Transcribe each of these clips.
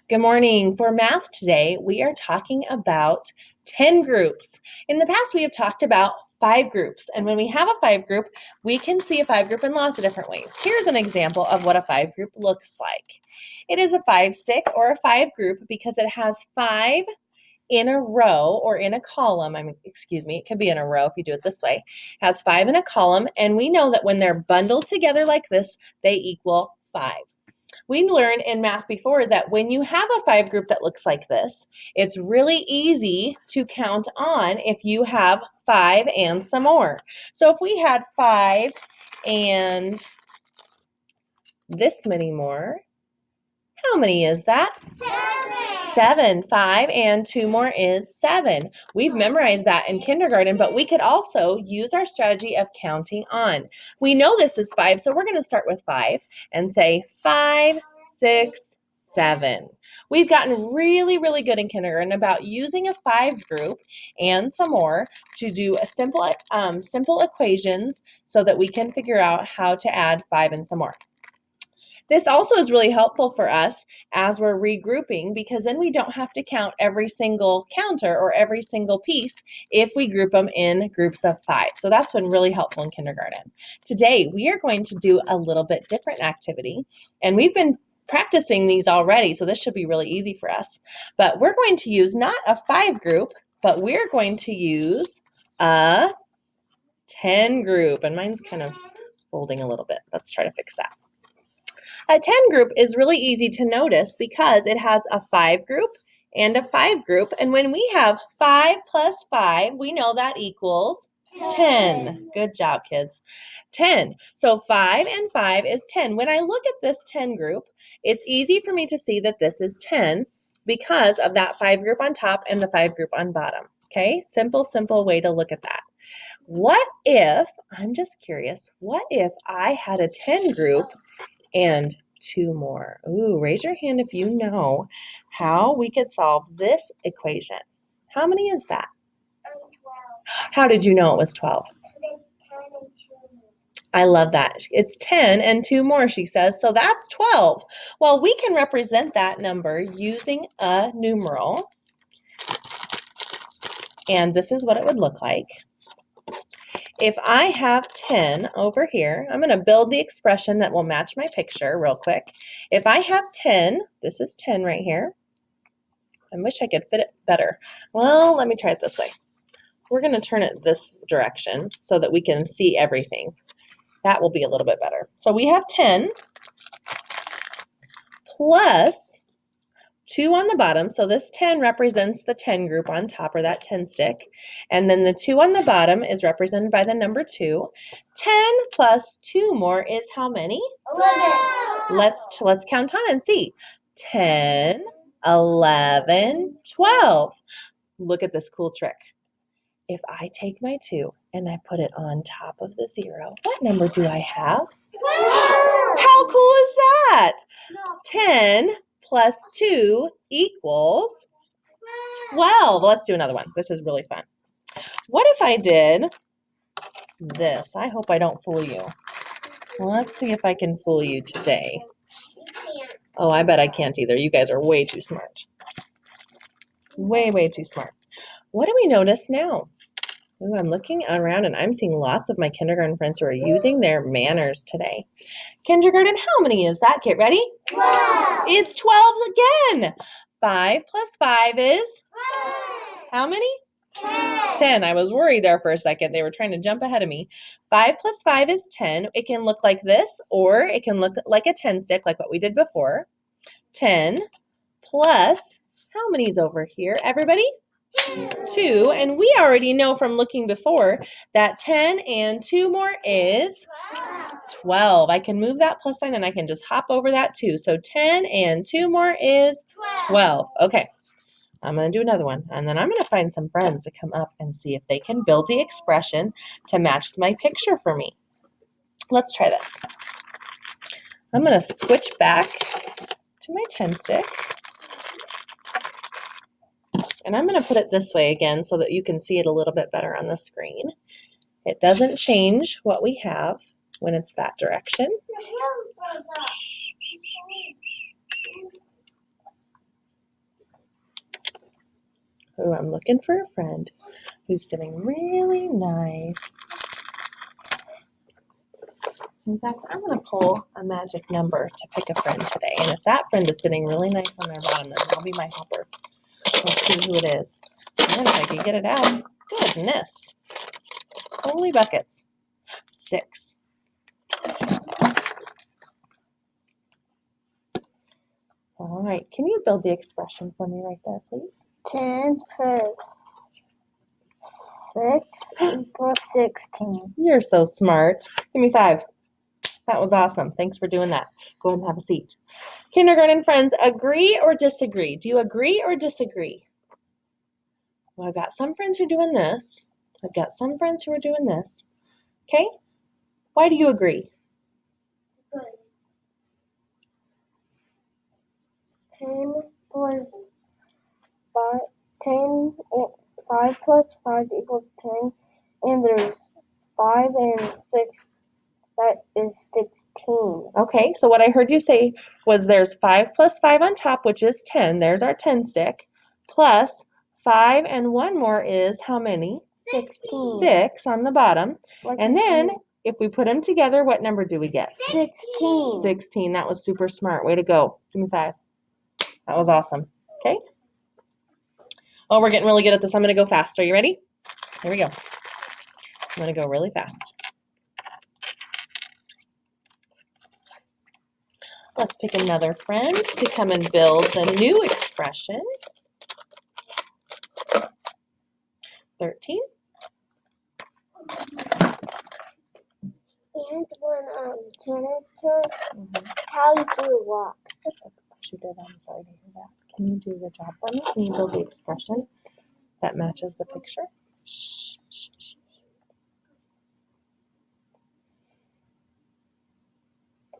Good morning. For math today, we are talking about 10 groups. In the past, we have talked about 5 groups. And when we have a 5 group, we can see a 5 group in lots of different ways. Here's an example of what a 5 group looks like. It is a 5-stick or a 5 group because it has 5 in a row or in a column. It could be in a row if you do it this way. It has 5 in a column, and we know that when they're bundled together like this, they equal 5. We learned in math before that when you have a 5 group that looks like this, it's really easy to count on if you have 5 and some more. So if we had 5 and this many more, how many is that? 7. 5 and 2 more is 7. We've memorized that in kindergarten, but we could also use our strategy of counting on. We know this is 5, so we're going to start with 5 and say 5, 6, 7. We've gotten really, really good in kindergarten about using a 5 group and some more to do a simple equations so that we can figure out how to add 5 and some more. This also is really helpful for us as we're regrouping because then we don't have to count every single counter or every single piece if we group them in groups of 5. So that's been really helpful in kindergarten. Today, we are going to do a little bit different activity, and we've been practicing these already, so this should be really easy for us. But we're going to use not a 5 group, but we're going to use a 10 group, and mine's kind of folding a little bit. Let's try to fix that. A 10 group is really easy to notice because it has a 5 group and a 5 group. And when we have 5 plus 5, we know that equals 10. Good job, kids. 10. So 5 and 5 is 10. When I look at this 10 group, it's easy for me to see that this is 10 because of that 5 group on top and the 5 group on bottom. Okay, simple way to look at that. What if, I'm just curious, what if I had a 10 group and 2 more? Ooh, raise your hand if you know how we could solve this equation. How many is that? 12. How did you know it was 12? It's 10 and 2 more. I love that. It's 10 and 2 more, she says. So that's 12. Well, we can represent that number using a numeral. And this is what it would look like. If I have 10 over here, I'm going to build the expression that will match my picture real quick. If I have 10, this is 10 right here. I wish I could fit it better. Well, let me try it this way. We're going to turn it this direction so that we can see everything. That will be a little bit better. So we have 10 plus 2 on the bottom. So this 10 represents the 10 group on top, or that 10 stick. And then the 2 on the bottom is represented by the number 2. 10 plus 2 more is how many? 11. Let's count on and see. 10, 11, 12. Look at this cool trick. If I take my 2 and I put it on top of the 0, what number do I have? 12. How cool is that? 10 plus 2 equals 12. Let's do another one. This is really fun. What if I did this? I hope I don't fool you. Let's see if I can fool you today. Oh, I bet I can't either. You guys are way too smart. Way too smart. What do we notice now? Ooh, I'm looking around and I'm seeing lots of my kindergarten friends who are using their manners today. Kindergarten, how many is that? Get ready. 12. It's 12 again. 5 plus 5 is 12. how many? 10. 10. I was worried there for a second. They were trying to jump ahead of me. 5 plus 5 is 10. It can look like this, or it can look like a 10 stick, like what we did before. 10 plus, how many is over here, everybody? 2. And we already know from looking before that 10 and 2 more is 12. I can move that plus sign and I can just hop over that 2. So 10 and 2 more is 12. Okay, I'm going to do another one. And then I'm going to find some friends to come up and see if they can build the expression to match my picture for me. Let's try this. I'm going to switch back to my 10 stick. And I'm going to put it this way again so that you can see it a little bit better on the screen. It doesn't change what we have when it's that direction. Ooh, I'm looking for a friend who's sitting really nice. In fact, I'm going to pull a magic number to pick a friend today. And if that friend is sitting really nice on their bottom, then I'll be my helper. Let's see who it is. And if I can get it out. Goodness. Holy buckets. 6. All right. Can you build the expression for me right there, please? 10 plus 6 equals 16. You're so smart. Give me 5. That was awesome. Thanks for doing that. Go ahead and have a seat. Kindergarten friends, agree or disagree? Do you agree or disagree? Well, I've got some friends who are doing this. I've got some friends who are doing this. Okay? Why do you agree? 10 plus 5, 10, 5 plus 5 equals 10, and there's 5 and 6, that is 16. Okay, so what I heard you say was there's 5 plus 5 on top, which is 10. There's our 10 stick. Plus 5 and 1 more is how many? 16. 6 on the bottom. Like And then if we put them together, what number do we get? 16. 16. That was super smart. Way to go. Give me 5. That was awesome. Okay. Oh, we're getting really good at this. I'm going to go fast. Are you ready? Here we go. I'm going to go really fast. Let's pick another friend to come and build the new expression. 13. And when Janet's turn, Callie threw a rock. She did. I'm sorry to hear that. Can you do the job for me? Can you build the expression that matches the picture? Shh, shh, shh.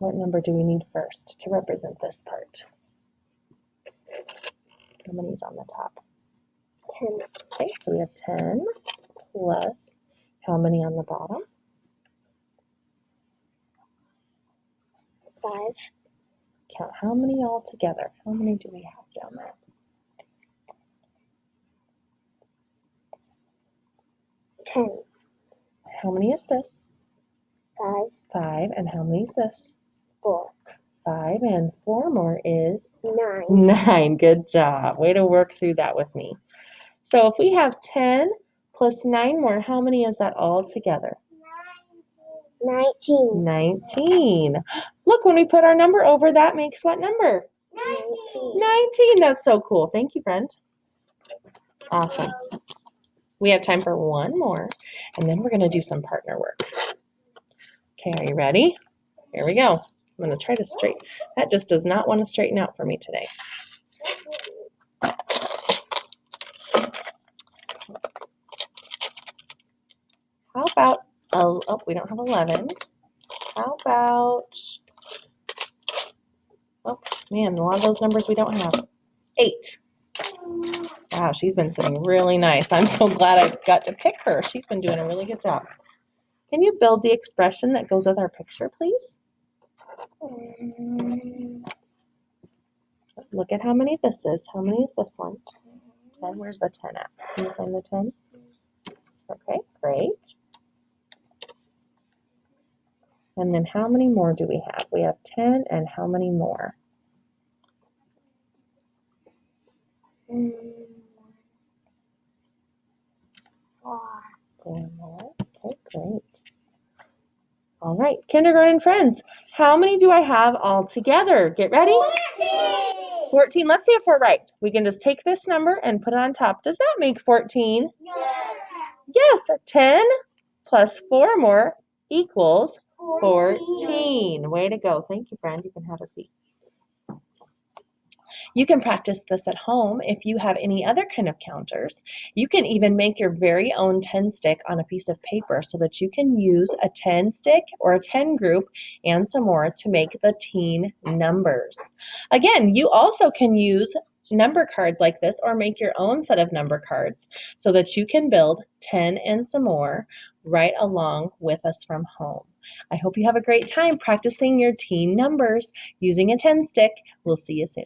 What number do we need first to represent this part? How many's on the top? 10. Okay, so we have 10 plus how many on the bottom? 5. Count how many all together. How many do we have down there? 10. How many is this? 5. 5. And how many is this? 4. 5 and 4 more is 9. 9. Good job. Way to work through that with me. So if we have 10 plus 9 more, how many is that all together? 19. 19. Look, when we put our number over, that makes what number? 19. 19. That's so cool. Thank you, friend. Awesome. We have time for one more, and then we're going to do some partner work. Okay, are you ready? Here we go. I'm going to try to straighten. That just does not want to straighten out for me today. How about, oh, we don't have 11. How about, oh man, a lot of those numbers we don't have. 8. Wow, she's been sitting really nice. I'm so glad I got to pick her. She's been doing a really good job. Can you build the expression that goes with our picture, please? Look at how many this is. How many is this one? 10. Where's the 10 at? Can you find the 10? Okay, great. And then how many more do we have? We have 10, and how many more? 4. 4 more. Okay, great. All right, kindergarten friends, how many do I have all together? Get ready. 14. Let's see if we're right. We can just take this number and put it on top. Does that make 14? Yes, 10 plus 4 more equals 14. Way to go. Thank you, friend. You can have a seat. You can practice this at home if you have any other kind of counters. You can even make your very own 10 stick on a piece of paper so that you can use a 10 stick or a 10 group and some more to make the teen numbers. Again, you also can use number cards like this or make your own set of number cards so that you can build 10 and some more right along with us from home. I hope you have a great time practicing your teen numbers using a 10 stick. We'll see you soon.